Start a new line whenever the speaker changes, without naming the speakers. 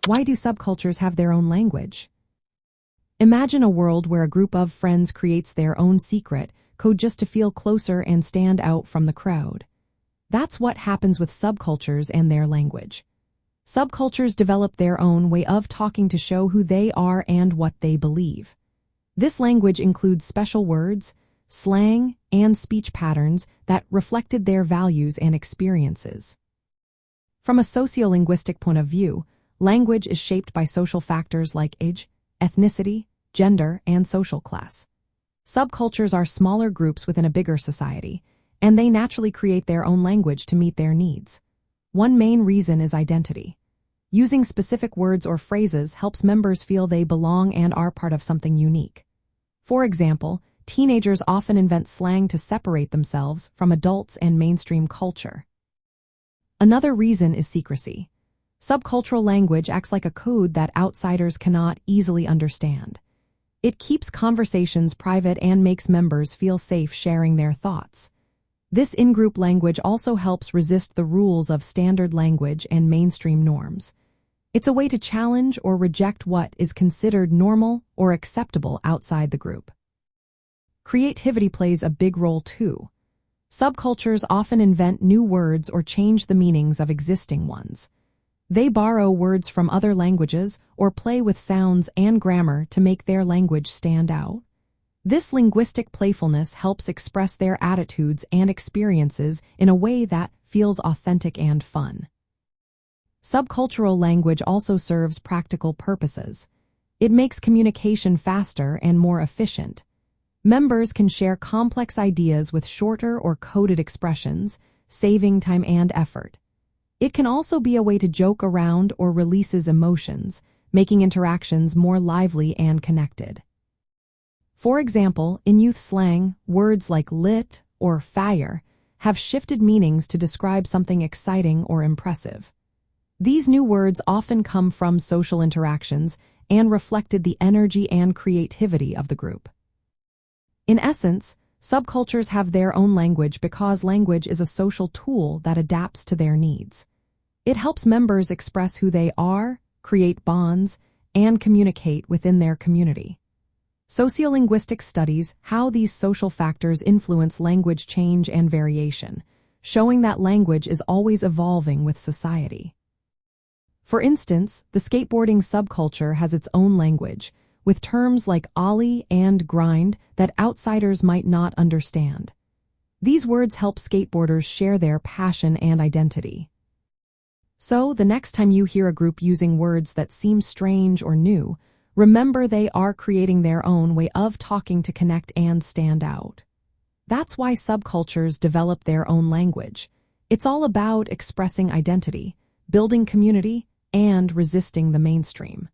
Why do subcultures have their own language? Imagine a world where a group of friends creates their own secret code just to feel closer and stand out from the crowd. That's what happens with subcultures and their language. Subcultures develop their own way of talking to show who they are and what they believe. This language includes special words, slang, and speech patterns that reflected their values and experiences. From a sociolinguistic point of view, language is shaped by social factors like age, ethnicity, gender, and social class. Subcultures are smaller groups within a bigger society, and they naturally create their own language to meet their needs. One main reason is identity. Using specific words or phrases helps members feel they belong and are part of something unique. For example, teenagers often invent slang to separate themselves from adults and mainstream culture. Another reason is secrecy. Subcultural language acts like a code that outsiders cannot easily understand. It keeps conversations private and makes members feel safe sharing their thoughts. This in-group language also helps resist the rules of standard language and mainstream norms. It's a way to challenge or reject what is considered normal or acceptable outside the group. Creativity plays a big role too. Subcultures often invent new words or change the meanings of existing ones. They borrow words from other languages or play with sounds and grammar to make their language stand out. This linguistic playfulness helps express their attitudes and experiences in a way that feels authentic and fun. Subcultural language also serves practical purposes. It makes communication faster and more efficient. Members can share complex ideas with shorter or coded expressions, saving time and effort. It can also be a way to joke around or releases emotions, making interactions more lively and connected. For example, in youth slang, words like lit or fire have shifted meanings to describe something exciting or impressive. These new words often come from social interactions and reflected the energy and creativity of the group. In essence, subcultures have their own language because language is a social tool that adapts to their needs. It helps members express who they are, create bonds, and communicate within their community. Sociolinguistics studies how these social factors influence language change and variation, showing that language is always evolving with society. For instance, the skateboarding subculture has its own language, with terms like ollie and grind that outsiders might not understand. These words help skateboarders share their passion and identity. So, the next time you hear a group using words that seem strange or new, remember they are creating their own way of talking to connect and stand out. That's why subcultures develop their own language. It's all about expressing identity, building community, and resisting the mainstream.